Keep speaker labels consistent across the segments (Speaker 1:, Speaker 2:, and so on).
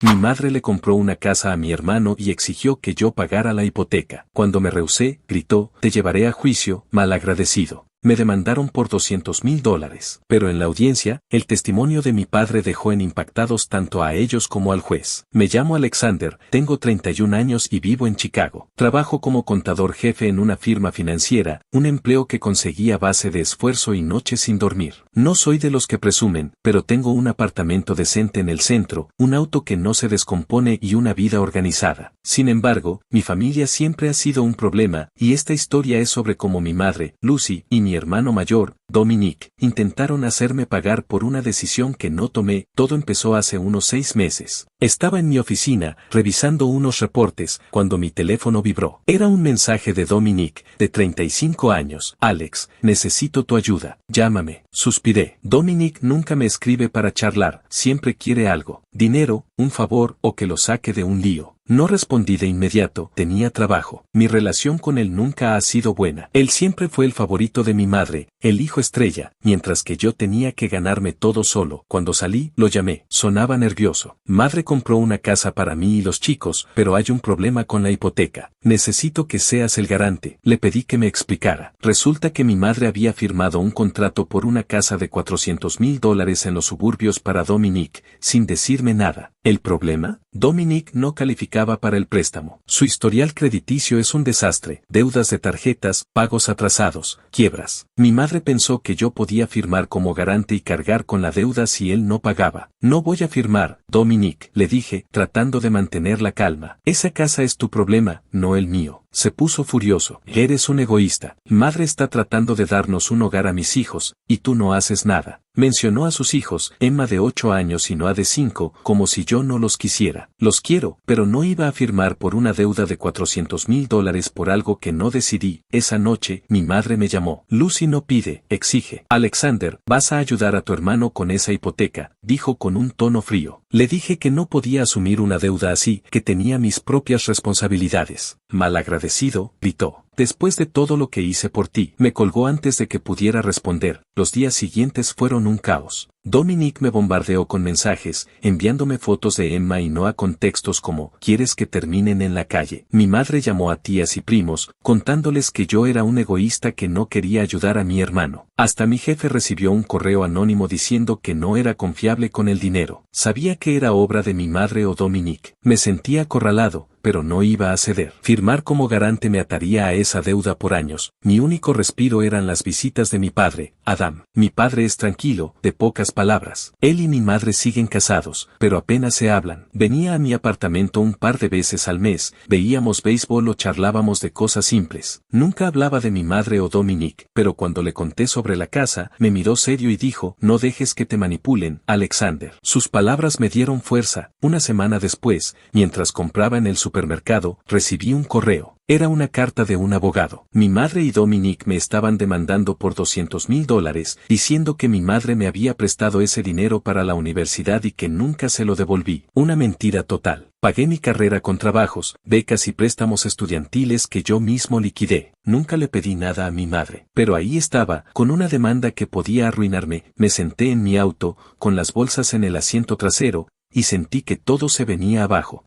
Speaker 1: Mi madre le compró una casa a mi hermano y exigió que yo pagara la hipoteca. Cuando me rehusé, gritó, te llevaré a juicio, malagradecido. Me demandaron por $200,000. Pero en la audiencia, el testimonio de mi padre dejó en impactados tanto a ellos como al juez. Me llamo Alexander, tengo 31 años y vivo en Chicago. Trabajo como contador jefe en una firma financiera, un empleo que conseguí a base de esfuerzo y noches sin dormir. No soy de los que presumen, pero tengo un apartamento decente en el centro, un auto que no se descompone y una vida organizada. Sin embargo, mi familia siempre ha sido un problema, y esta historia es sobre cómo mi madre, Lucy, y mi hermano mayor, Dominic, intentaron hacerme pagar por una decisión que no tomé. Todo empezó hace unos 6 meses. Estaba en mi oficina, revisando unos reportes, cuando mi teléfono vibró. Era un mensaje de Dominic, de 35 años. Alex, necesito tu ayuda. Llámame. Suspiré. Dominic nunca me escribe para charlar, siempre quiere algo. Dinero, un favor o que lo saque de un lío. No respondí de inmediato, tenía trabajo. Mi relación con él nunca ha sido buena. Él siempre fue el favorito de mi madre, el hijo estrella, mientras que yo tenía que ganarme todo solo. Cuando salí, lo llamé. Sonaba nervioso. Madre compró una casa para mí y los chicos, pero hay un problema con la hipoteca. Necesito que seas el garante. Le pedí que me explicara. Resulta que mi madre había firmado un contrato por una casa de $400,000 en los suburbios para Dominic, sin decirme nada. ¿El problema? Dominic no calificaba para el préstamo. Su historial crediticio es un desastre, deudas de tarjetas, pagos atrasados, quiebras. Mi madre pensó que yo podía firmar como garante y cargar con la deuda si él no pagaba. No voy a firmar, Dominic, le dije, tratando de mantener la calma. Esa casa es tu problema, no el mío. Se puso furioso. Eres un egoísta. Madre está tratando de darnos un hogar a mis hijos, y tú no haces nada. Mencionó a sus hijos, Emma de 8 años y Noah de 5, como si yo no los quisiera. Los quiero, pero no iba a firmar por una deuda de $400,000 por algo que no decidí. Esa noche, mi madre me llamó. Lucy no pide, exige. Alexander, vas a ayudar a tu hermano con esa hipoteca, dijo con un tono frío. Le dije que no podía asumir una deuda así, que tenía mis propias responsabilidades. Malagradecido, gritó. Después de todo lo que hice por ti, me colgó antes de que pudiera responder. Los días siguientes fueron un caos. Dominic me bombardeó con mensajes, enviándome fotos de Emma y Noah con textos como, ¿quieres que terminen en la calle? Mi madre llamó a tías y primos, contándoles que yo era un egoísta que no quería ayudar a mi hermano. Hasta mi jefe recibió un correo anónimo diciendo que no era confiable con el dinero. Sabía que era obra de mi madre o Dominic. Me sentía acorralado, pero no iba a ceder. Firmar como garante me ataría a esa deuda por años. Mi único respiro eran las visitas de mi padre, Adam. Mi padre es tranquilo, de pocas palabras. Él y mi madre siguen casados, pero apenas se hablan. Venía a mi apartamento un par de veces al mes, veíamos béisbol o charlábamos de cosas simples. Nunca hablaba de mi madre o Dominic, pero cuando le conté sobre la casa, me miró serio y dijo, no dejes que te manipulen, Alexander. Sus palabras me dieron fuerza. Una semana después, mientras compraba en el supermercado, recibí un correo. Era una carta de un abogado. Mi madre y Dominic me estaban demandando por $200,000, diciendo que mi madre me había prestado ese dinero para la universidad y que nunca se lo devolví. Una mentira total. Pagué mi carrera con trabajos, becas y préstamos estudiantiles que yo mismo liquidé. Nunca le pedí nada a mi madre. Pero ahí estaba, con una demanda que podía arruinarme. Me senté en mi auto, con las bolsas en el asiento trasero, y sentí que todo se venía abajo.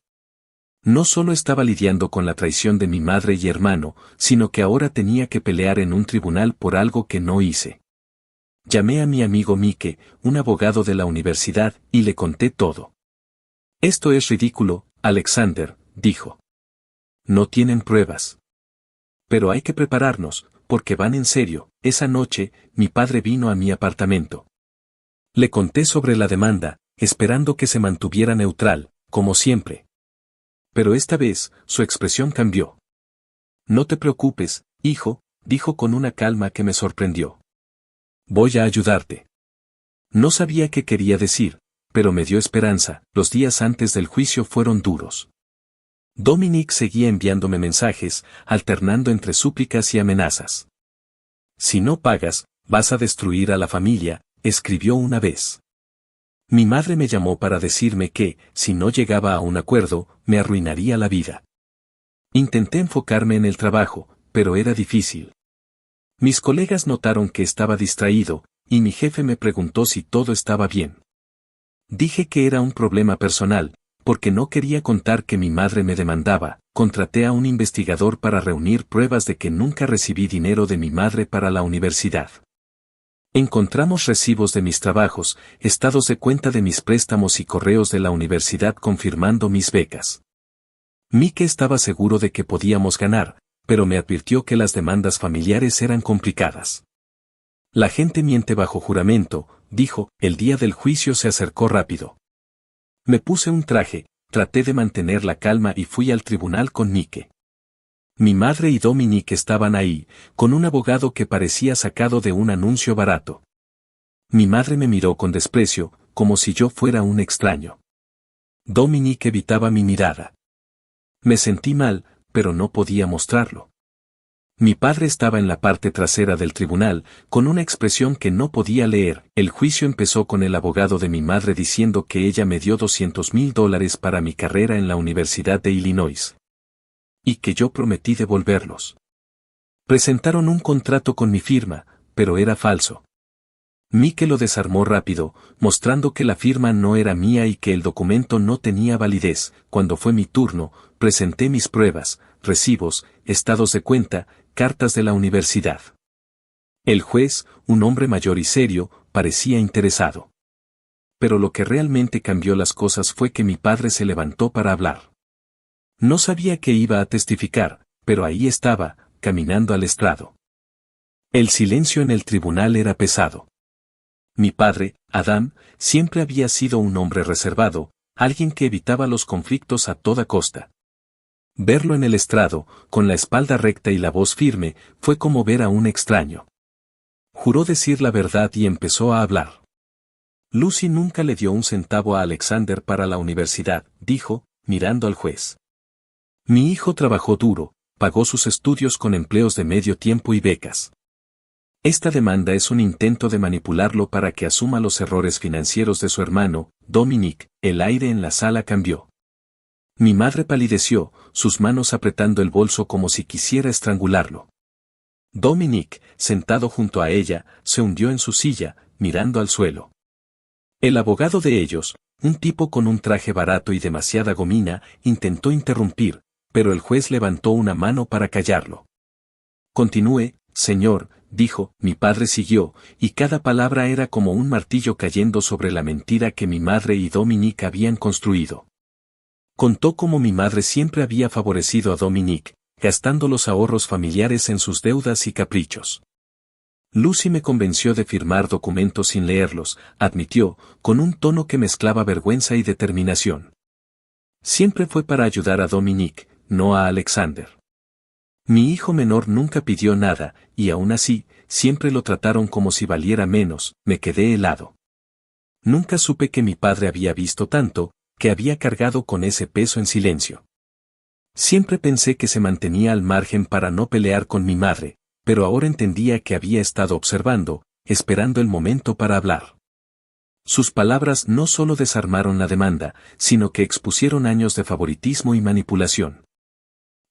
Speaker 1: No solo estaba lidiando con la traición de mi madre y hermano, sino que ahora tenía que pelear en un tribunal por algo que no hice. Llamé a mi amigo Mike, un abogado de la universidad, y le conté todo. Esto es ridículo, Alexander, dijo. No tienen pruebas. Pero hay que prepararnos, porque van en serio. Esa noche, mi padre vino a mi apartamento. Le conté sobre la demanda, esperando que se mantuviera neutral, como siempre. Pero esta vez, su expresión cambió. No te preocupes, hijo, dijo con una calma que me sorprendió. Voy a ayudarte. No sabía qué quería decir, pero me dio esperanza. Los días antes del juicio fueron duros. Dominic seguía enviándome mensajes, alternando entre súplicas y amenazas. Si no pagas, vas a destruir a la familia, escribió una vez. Mi madre me llamó para decirme que, si no llegaba a un acuerdo, me arruinaría la vida. Intenté enfocarme en el trabajo, pero era difícil. Mis colegas notaron que estaba distraído, y mi jefe me preguntó si todo estaba bien. Dije que era un problema personal, Porque no quería contar que mi madre me demandaba, contraté a un investigador para reunir pruebas de que nunca recibí dinero de mi madre para la universidad. Encontramos recibos de mis trabajos, estados de cuenta de mis préstamos y correos de la universidad confirmando mis becas. Mike estaba seguro de que podíamos ganar, pero me advirtió que las demandas familiares eran complicadas. La gente miente bajo juramento, dijo, el día del juicio se acercó rápido. Me puse un traje, traté de mantener la calma y fui al tribunal con Mike. Mi madre y Dominic estaban ahí, con un abogado que parecía sacado de un anuncio barato. Mi madre me miró con desprecio, como si yo fuera un extraño. Dominic evitaba mi mirada. Me sentí mal, pero no podía mostrarlo. Mi padre estaba en la parte trasera del tribunal, con una expresión que no podía leer. El juicio empezó con el abogado de mi madre diciendo que ella me dio $200,000 para mi carrera en la Universidad de Illinois. Y que yo prometí devolverlos. Presentaron un contrato con mi firma, pero era falso. Mike lo desarmó rápido, mostrando que la firma no era mía y que el documento no tenía validez. Cuando fue mi turno, presenté mis pruebas, recibos, estados de cuenta, cartas de la universidad. El juez, un hombre mayor y serio, parecía interesado. Pero lo que realmente cambió las cosas fue que mi padre se levantó para hablar. No sabía que iba a testificar, pero ahí estaba, caminando al estrado. El silencio en el tribunal era pesado. Mi padre, Adam, siempre había sido un hombre reservado, alguien que evitaba los conflictos a toda costa. Verlo en el estrado, con la espalda recta y la voz firme, fue como ver a un extraño. Juró decir la verdad y empezó a hablar. Lucy nunca le dio un centavo a Alexander para la universidad, dijo, mirando al juez. Mi hijo trabajó duro, pagó sus estudios con empleos de medio tiempo y becas. Esta demanda es un intento de manipularlo para que asuma los errores financieros de su hermano, Dominic. El aire en la sala cambió. Mi madre palideció, sus manos apretando el bolso como si quisiera estrangularlo. Dominic, sentado junto a ella, se hundió en su silla, mirando al suelo. El abogado de ellos, un tipo con un traje barato y demasiada gomina, intentó interrumpir, pero el juez levantó una mano para callarlo. Continúe, señor, dijo. Mi padre siguió, y cada palabra era como un martillo cayendo sobre la mentira que mi madre y Dominic habían construido. Contó cómo mi madre siempre había favorecido a Dominic, gastando los ahorros familiares en sus deudas y caprichos. Lucy me convenció de firmar documentos sin leerlos, admitió, con un tono que mezclaba vergüenza y determinación. Siempre fue para ayudar a Dominic, no a Alexander. Mi hijo menor nunca pidió nada, y aún así, siempre lo trataron como si valiera menos. Me quedé helado. Nunca supe que mi padre había visto tanto, que había cargado con ese peso en silencio. Siempre pensé que se mantenía al margen para no pelear con mi madre, pero ahora entendía que había estado observando, esperando el momento para hablar. Sus palabras no solo desarmaron la demanda, sino que expusieron años de favoritismo y manipulación.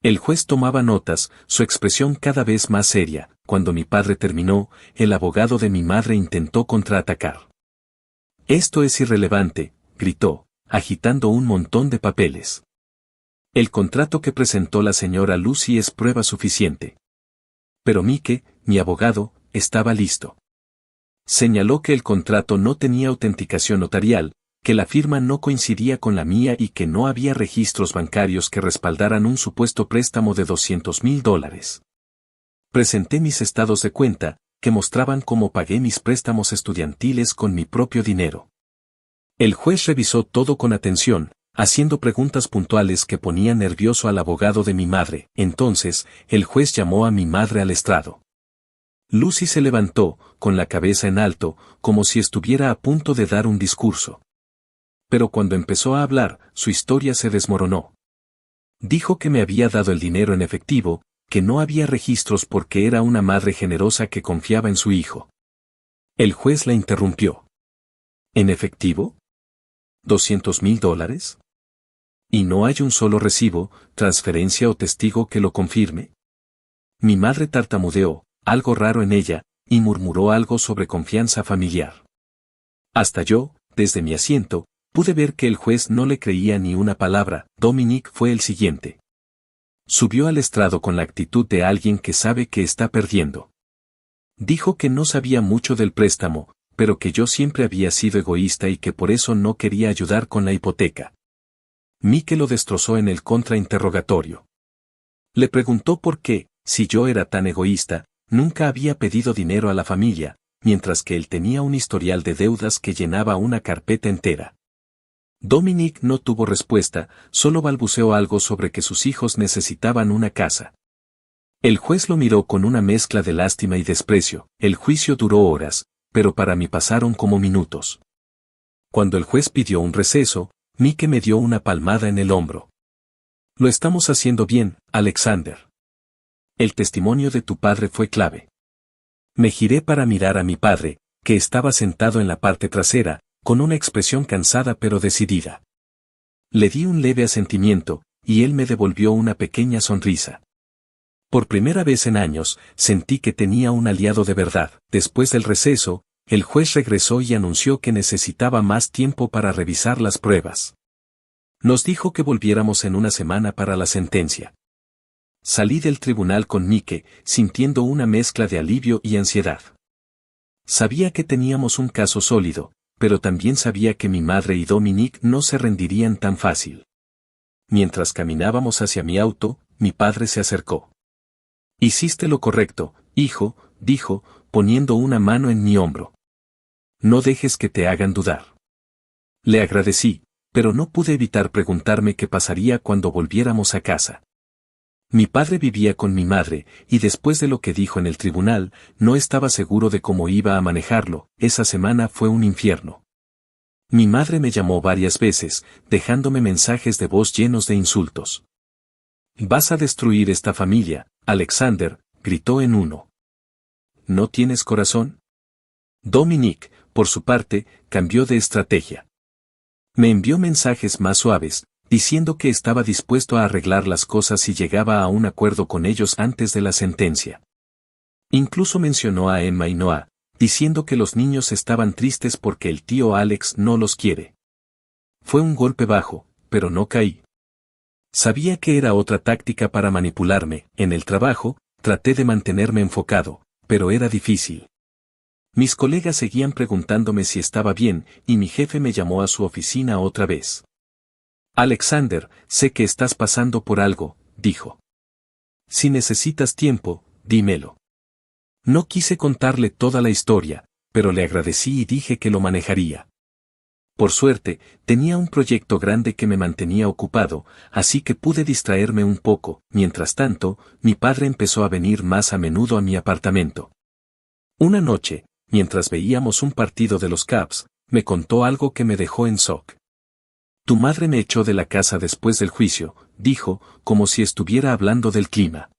Speaker 1: El juez tomaba notas, su expresión cada vez más seria. Cuando mi padre terminó, el abogado de mi madre intentó contraatacar. Esto es irrelevante, gritó, agitando un montón de papeles. El contrato que presentó la señora Lucy es prueba suficiente. Pero Mike, mi abogado, estaba listo. Señaló que el contrato no tenía autenticación notarial, que la firma no coincidía con la mía y que no había registros bancarios que respaldaran un supuesto préstamo de $200,000. Presenté mis estados de cuenta, que mostraban cómo pagué mis préstamos estudiantiles con mi propio dinero. El juez revisó todo con atención, haciendo preguntas puntuales que ponían nervioso al abogado de mi madre. Entonces, el juez llamó a mi madre al estrado. Lucy se levantó, con la cabeza en alto, como si estuviera a punto de dar un discurso. Pero cuando empezó a hablar, su historia se desmoronó. Dijo que me había dado el dinero en efectivo, que no había registros porque era una madre generosa que confiaba en su hijo. El juez la interrumpió. ¿En efectivo? $200,000? ¿Y no hay un solo recibo, transferencia o testigo que lo confirme? Mi madre tartamudeó, algo raro en ella, y murmuró algo sobre confianza familiar. Hasta yo, desde mi asiento, Pude ver que el juez no le creía ni una palabra. Dominique fue el siguiente. Subió al estrado con la actitud de alguien que sabe que está perdiendo. Dijo que no sabía mucho del préstamo, pero que yo siempre había sido egoísta y que por eso no quería ayudar con la hipoteca. Mike lo destrozó en el contrainterrogatorio. Le preguntó por qué, si yo era tan egoísta, nunca había pedido dinero a la familia, mientras que él tenía un historial de deudas que llenaba una carpeta entera. Dominique no tuvo respuesta, solo balbuceó algo sobre que sus hijos necesitaban una casa. El juez lo miró con una mezcla de lástima y desprecio. El juicio duró horas, pero para mí pasaron como minutos. Cuando el juez pidió un receso, Mike me dio una palmada en el hombro. Lo estamos haciendo bien, Alexander. El testimonio de tu padre fue clave. Me giré para mirar a mi padre, que estaba sentado en la parte trasera, con una expresión cansada pero decidida. Le di un leve asentimiento, y él me devolvió una pequeña sonrisa. Por primera vez en años, sentí que tenía un aliado de verdad. Después del receso, el juez regresó y anunció que necesitaba más tiempo para revisar las pruebas. Nos dijo que volviéramos en una semana para la sentencia. Salí del tribunal con Mike, sintiendo una mezcla de alivio y ansiedad. Sabía que teníamos un caso sólido, pero también sabía que mi madre y Dominique no se rendirían tan fácil. Mientras caminábamos hacia mi auto, mi padre se acercó. Hiciste lo correcto, hijo, dijo, poniendo una mano en mi hombro. No dejes que te hagan dudar. Le agradecí, pero no pude evitar preguntarme qué pasaría cuando volviéramos a casa. Mi padre vivía con mi madre, y después de lo que dijo en el tribunal, no estaba seguro de cómo iba a manejarlo. Esa semana fue un infierno. Mi madre me llamó varias veces, dejándome mensajes de voz llenos de insultos. Vas a destruir esta familia, Alexander, gritó en uno. ¿No tienes corazón? Dominique, por su parte, cambió de estrategia. Me envió mensajes más suaves, diciendo que estaba dispuesto a arreglar las cosas si llegaba a un acuerdo con ellos antes de la sentencia. Incluso mencionó a Emma y Noah, diciendo que los niños estaban tristes porque el tío Alex no los quiere. Fue un golpe bajo, pero no caí. Sabía que era otra táctica para manipularme. En el trabajo, traté de mantenerme enfocado, pero era difícil. Mis colegas seguían preguntándome si estaba bien, y mi jefe me llamó a su oficina otra vez. Alexander, sé que estás pasando por algo, dijo. Si necesitas tiempo, dímelo. No quise contarle toda la historia, pero le agradecí y dije que lo manejaría. Por suerte, tenía un proyecto grande que me mantenía ocupado, así que pude distraerme un poco. Mientras tanto, mi padre empezó a venir más a menudo a mi apartamento. Una noche, mientras veíamos un partido de los Cubs, me contó algo que me dejó en shock. Tu madre me echó de la casa después del juicio, dijo, como si estuviera hablando del clima.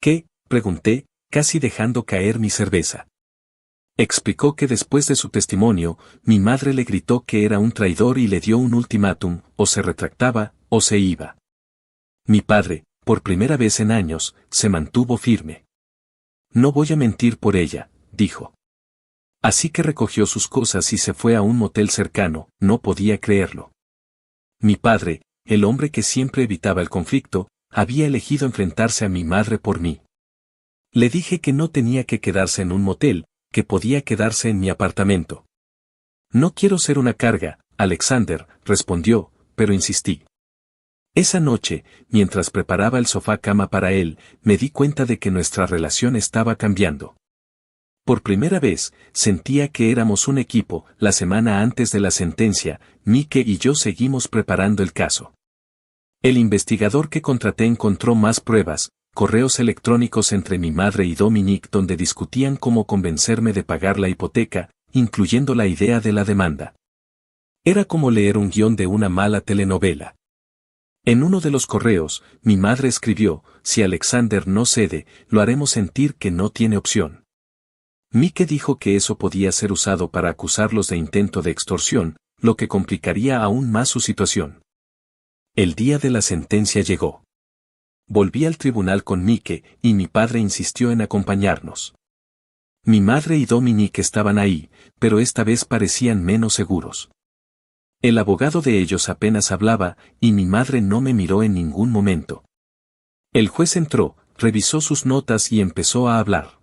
Speaker 1: ¿Qué? Pregunté, casi dejando caer mi cerveza. Explicó que después de su testimonio, mi madre le gritó que era un traidor y le dio un ultimátum, o se retractaba, o se iba. Mi padre, por primera vez en años, se mantuvo firme. No voy a mentir por ella, dijo. Así que recogió sus cosas y se fue a un motel cercano. No podía creerlo. Mi padre, el hombre que siempre evitaba el conflicto, había elegido enfrentarse a mi madre por mí. Le dije que no tenía que quedarse en un motel, que podía quedarse en mi apartamento. No quiero ser una carga, Alexander, respondió, pero insistí. Esa noche, mientras preparaba el sofá cama para él, me di cuenta de que nuestra relación estaba cambiando. Por primera vez, sentía que éramos un equipo. La semana antes de la sentencia, Mike y yo seguimos preparando el caso. El investigador que contraté encontró más pruebas, correos electrónicos entre mi madre y Dominique donde discutían cómo convencerme de pagar la hipoteca, incluyendo la idea de la demanda. Era como leer un guión de una mala telenovela. En uno de los correos, mi madre escribió, si Alexander no cede, lo haremos sentir que no tiene opción. Mike dijo que eso podía ser usado para acusarlos de intento de extorsión, lo que complicaría aún más su situación. El día de la sentencia llegó. Volví al tribunal con Mike, y mi padre insistió en acompañarnos. Mi madre y Dominique estaban ahí, pero esta vez parecían menos seguros. El abogado de ellos apenas hablaba, y mi madre no me miró en ningún momento. El juez entró, revisó sus notas y empezó a hablar.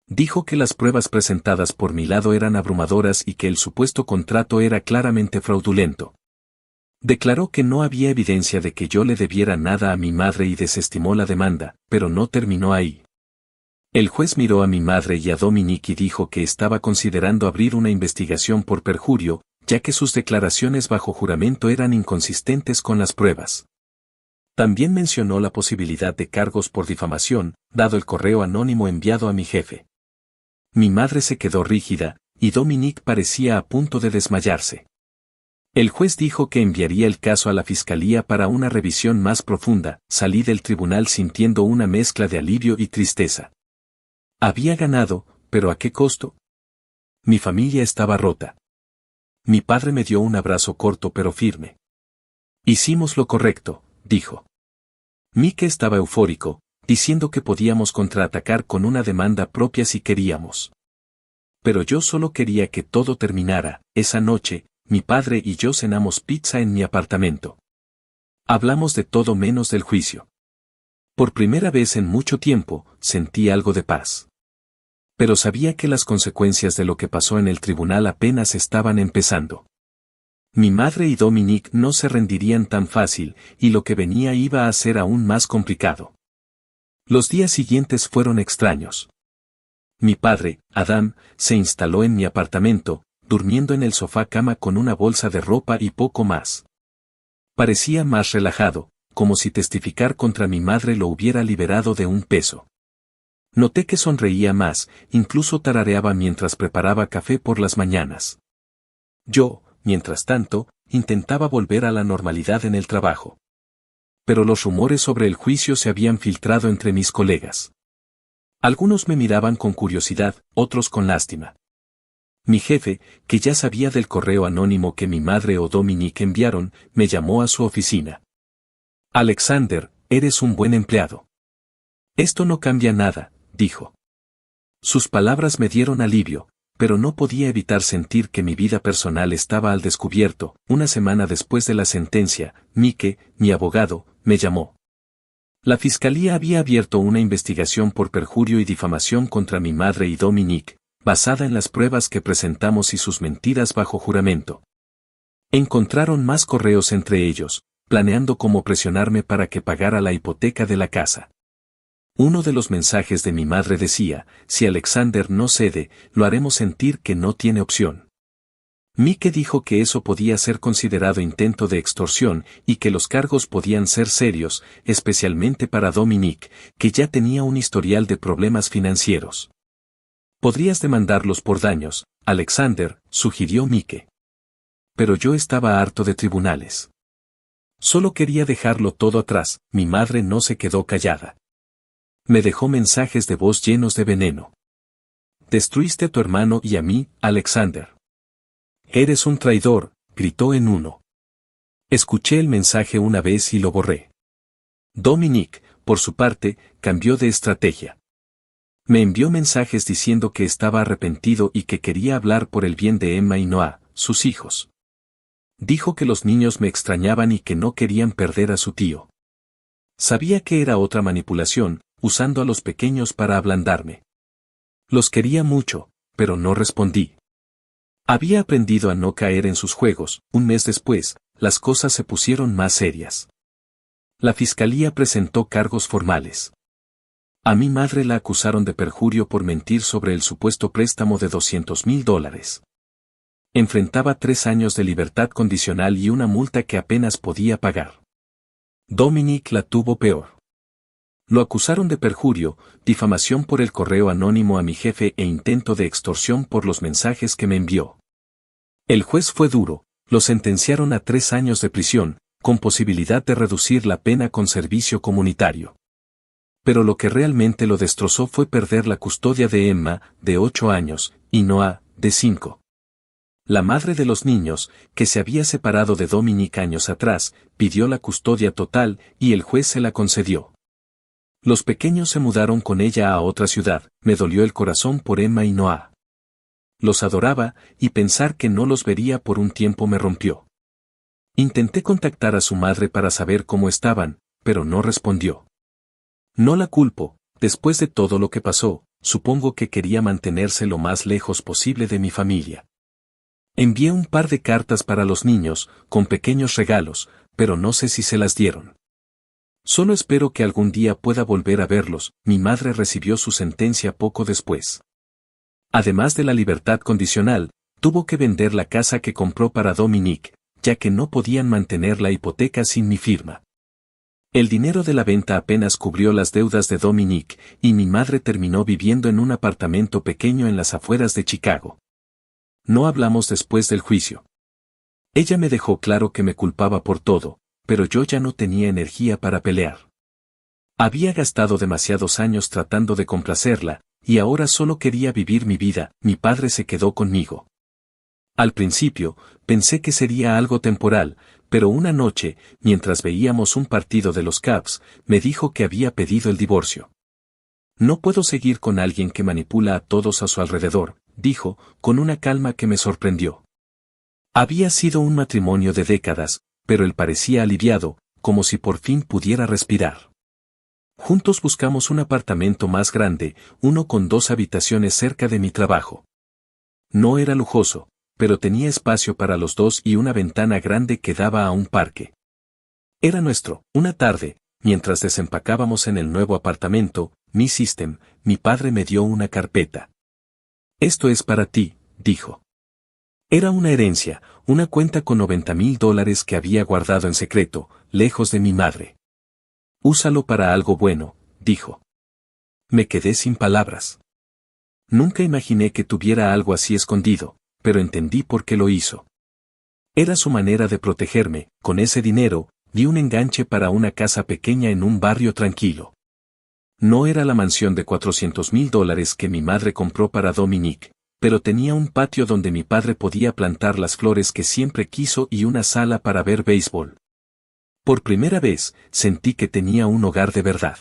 Speaker 1: Dijo que las pruebas presentadas por mi lado eran abrumadoras y que el supuesto contrato era claramente fraudulento. Declaró que no había evidencia de que yo le debiera nada a mi madre y desestimó la demanda, pero no terminó ahí. El juez miró a mi madre y a Dominique y dijo que estaba considerando abrir una investigación por perjurio, ya que sus declaraciones bajo juramento eran inconsistentes con las pruebas. También mencionó la posibilidad de cargos por difamación, dado el correo anónimo enviado a mi jefe. Mi madre se quedó rígida, y Dominique parecía a punto de desmayarse. El juez dijo que enviaría el caso a la fiscalía para una revisión más profunda. Salí del tribunal sintiendo una mezcla de alivio y tristeza. Había ganado, pero ¿a qué costo? Mi familia estaba rota. Mi padre me dio un abrazo corto pero firme. Hicimos lo correcto, dijo. Mike estaba eufórico, diciendo que podíamos contraatacar con una demanda propia si queríamos. Pero yo solo quería que todo terminara. Esa noche, mi padre y yo cenamos pizza en mi apartamento. Hablamos de todo menos del juicio. Por primera vez en mucho tiempo, sentí algo de paz. Pero sabía que las consecuencias de lo que pasó en el tribunal apenas estaban empezando. Mi madre y Dominique no se rendirían tan fácil, y lo que venía iba a ser aún más complicado. Los días siguientes fueron extraños. Mi padre, Adam, se instaló en mi apartamento, durmiendo en el sofá cama con una bolsa de ropa y poco más. Parecía más relajado, como si testificar contra mi madre lo hubiera liberado de un peso. Noté que sonreía más, incluso tarareaba mientras preparaba café por las mañanas. Yo, mientras tanto, intentaba volver a la normalidad en el trabajo. Pero los rumores sobre el juicio se habían filtrado entre mis colegas. Algunos me miraban con curiosidad, otros con lástima. Mi jefe, que ya sabía del correo anónimo que mi madre o Dominique enviaron, me llamó a su oficina. Alexander, eres un buen empleado. Esto no cambia nada, dijo. Sus palabras me dieron alivio, pero no podía evitar sentir que mi vida personal estaba al descubierto. Una semana después de la sentencia, Mike, mi abogado, me llamó. La fiscalía había abierto una investigación por perjurio y difamación contra mi madre y Dominique, basada en las pruebas que presentamos y sus mentiras bajo juramento. Encontraron más correos entre ellos, planeando cómo presionarme para que pagara la hipoteca de la casa. Uno de los mensajes de mi madre decía, si Alexander no cede, lo haremos sentir que no tiene opción. Mike dijo que eso podía ser considerado intento de extorsión y que los cargos podían ser serios, especialmente para Dominique, que ya tenía un historial de problemas financieros. Podrías demandarlos por daños, Alexander, sugirió Mike. Pero yo estaba harto de tribunales. Solo quería dejarlo todo atrás. Mi madre no se quedó callada. Me dejó mensajes de voz llenos de veneno. Destruiste a tu hermano y a mí, Alexander. Eres un traidor, gritó en uno. Escuché el mensaje una vez y lo borré. Dominique, por su parte, cambió de estrategia. Me envió mensajes diciendo que estaba arrepentido y que quería hablar por el bien de Emma y Noah, sus hijos. Dijo que los niños me extrañaban y que no querían perder a su tío. Sabía que era otra manipulación, usando a los pequeños para ablandarme. Los quería mucho, pero no respondí. Había aprendido a no caer en sus juegos. Un mes después, las cosas se pusieron más serias. La fiscalía presentó cargos formales. A mi madre la acusaron de perjurio por mentir sobre el supuesto préstamo de $200,000. Enfrentaba 3 años de libertad condicional y una multa que apenas podía pagar. Dominique la tuvo peor. Lo acusaron de perjurio, difamación por el correo anónimo a mi jefe e intento de extorsión por los mensajes que me envió. El juez fue duro, lo sentenciaron a 3 años de prisión, con posibilidad de reducir la pena con servicio comunitario. Pero lo que realmente lo destrozó fue perder la custodia de Emma, de 8 años, y Noah, de 5. La madre de los niños, que se había separado de Dominique años atrás, pidió la custodia total y el juez se la concedió. Los pequeños se mudaron con ella a otra ciudad. Me dolió el corazón por Emma y Noah. Los adoraba, y pensar que no los vería por un tiempo me rompió. Intenté contactar a su madre para saber cómo estaban, pero no respondió. No la culpo, después de todo lo que pasó, supongo que quería mantenerse lo más lejos posible de mi familia. Envié un par de cartas para los niños, con pequeños regalos, pero no sé si se las dieron. Solo espero que algún día pueda volver a verlos. Mi madre recibió su sentencia poco después. Además de la libertad condicional, tuvo que vender la casa que compró para Dominique, ya que no podían mantener la hipoteca sin mi firma. El dinero de la venta apenas cubrió las deudas de Dominique, y mi madre terminó viviendo en un apartamento pequeño en las afueras de Chicago. No hablamos después del juicio. Ella me dejó claro que me culpaba por todo, pero yo ya no tenía energía para pelear. Había gastado demasiados años tratando de complacerla, y ahora solo quería vivir mi vida. Mi padre se quedó conmigo. Al principio, pensé que sería algo temporal, pero una noche, mientras veíamos un partido de los Cavs, me dijo que había pedido el divorcio. No puedo seguir con alguien que manipula a todos a su alrededor, dijo, con una calma que me sorprendió. Había sido un matrimonio de décadas, pero él parecía aliviado, como si por fin pudiera respirar. Juntos buscamos un apartamento más grande, uno con 2 habitaciones cerca de mi trabajo. No era lujoso, pero tenía espacio para los dos y una ventana grande que daba a un parque. Era nuestro. Una tarde, mientras desempacábamos en el nuevo apartamento, mi padre me dio una carpeta. Esto es para ti, dijo. Era una herencia, una cuenta con $90,000 que había guardado en secreto, lejos de mi madre. Úsalo para algo bueno, dijo. Me quedé sin palabras. Nunca imaginé que tuviera algo así escondido, pero entendí por qué lo hizo. Era su manera de protegerme. Con ese dinero, di un enganche para una casa pequeña en un barrio tranquilo. No era la mansión de $400,000 que mi madre compró para Dominique, pero tenía un patio donde mi padre podía plantar las flores que siempre quiso y una sala para ver béisbol. Por primera vez, sentí que tenía un hogar de verdad.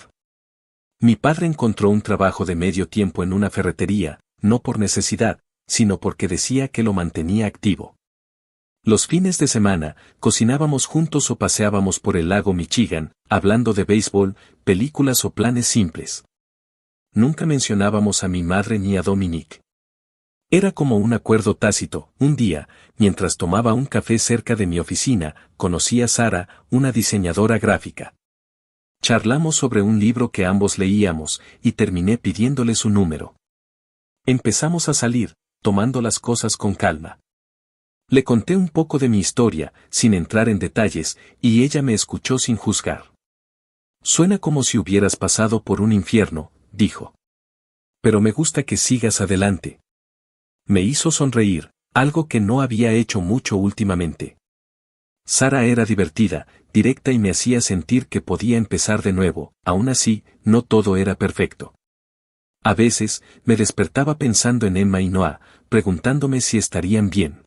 Speaker 1: Mi padre encontró un trabajo de medio tiempo en una ferretería, no por necesidad, sino porque decía que lo mantenía activo. Los fines de semana, cocinábamos juntos o paseábamos por el lago Michigan, hablando de béisbol, películas o planes simples. Nunca mencionábamos a mi madre ni a Dominique. Era como un acuerdo tácito. Un día, mientras tomaba un café cerca de mi oficina, conocí a Sara, una diseñadora gráfica. Charlamos sobre un libro que ambos leíamos, y terminé pidiéndole su número. Empezamos a salir, tomando las cosas con calma. Le conté un poco de mi historia, sin entrar en detalles, y ella me escuchó sin juzgar. Suena como si hubieras pasado por un infierno, dijo. Pero me gusta que sigas adelante. Me hizo sonreír, algo que no había hecho mucho últimamente. Sara era divertida, directa y me hacía sentir que podía empezar de nuevo. Aún así, no todo era perfecto. A veces, me despertaba pensando en Emma y Noah, preguntándome si estarían bien.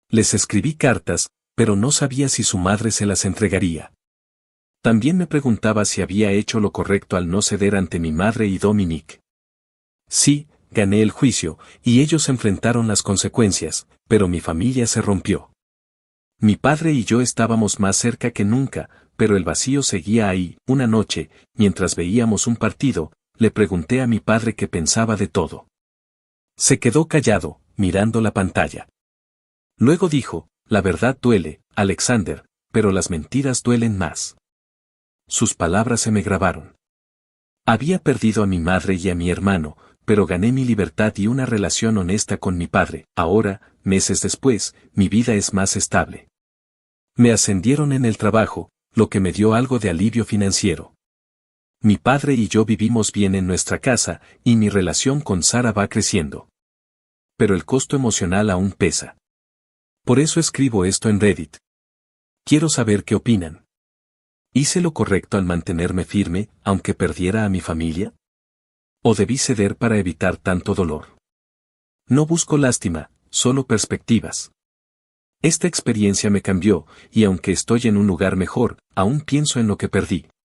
Speaker 1: Les escribí cartas, pero no sabía si su madre se las entregaría. También me preguntaba si había hecho lo correcto al no ceder ante mi madre y Dominique. Sí, gané el juicio, y ellos enfrentaron las consecuencias, pero mi familia se rompió. Mi padre y yo estábamos más cerca que nunca, pero el vacío seguía ahí. Una noche, mientras veíamos un partido, le pregunté a mi padre qué pensaba de todo. Se quedó callado, mirando la pantalla. Luego dijo, la verdad duele, Alexander, pero las mentiras duelen más. Sus palabras se me grabaron. Había perdido a mi madre y a mi hermano, pero gané mi libertad y una relación honesta con mi padre. Ahora, meses después, mi vida es más estable. Me ascendieron en el trabajo, lo que me dio algo de alivio financiero. Mi padre y yo vivimos bien en nuestra casa, y mi relación con Sara va creciendo. Pero el costo emocional aún pesa. Por eso escribo esto en Reddit. Quiero saber qué opinan. ¿Hice lo correcto al mantenerme firme, aunque perdiera a mi familia? ¿O debí ceder para evitar tanto dolor? No busco lástima, solo perspectivas. Esta experiencia me cambió, y aunque estoy en un lugar mejor, aún pienso en lo que perdí.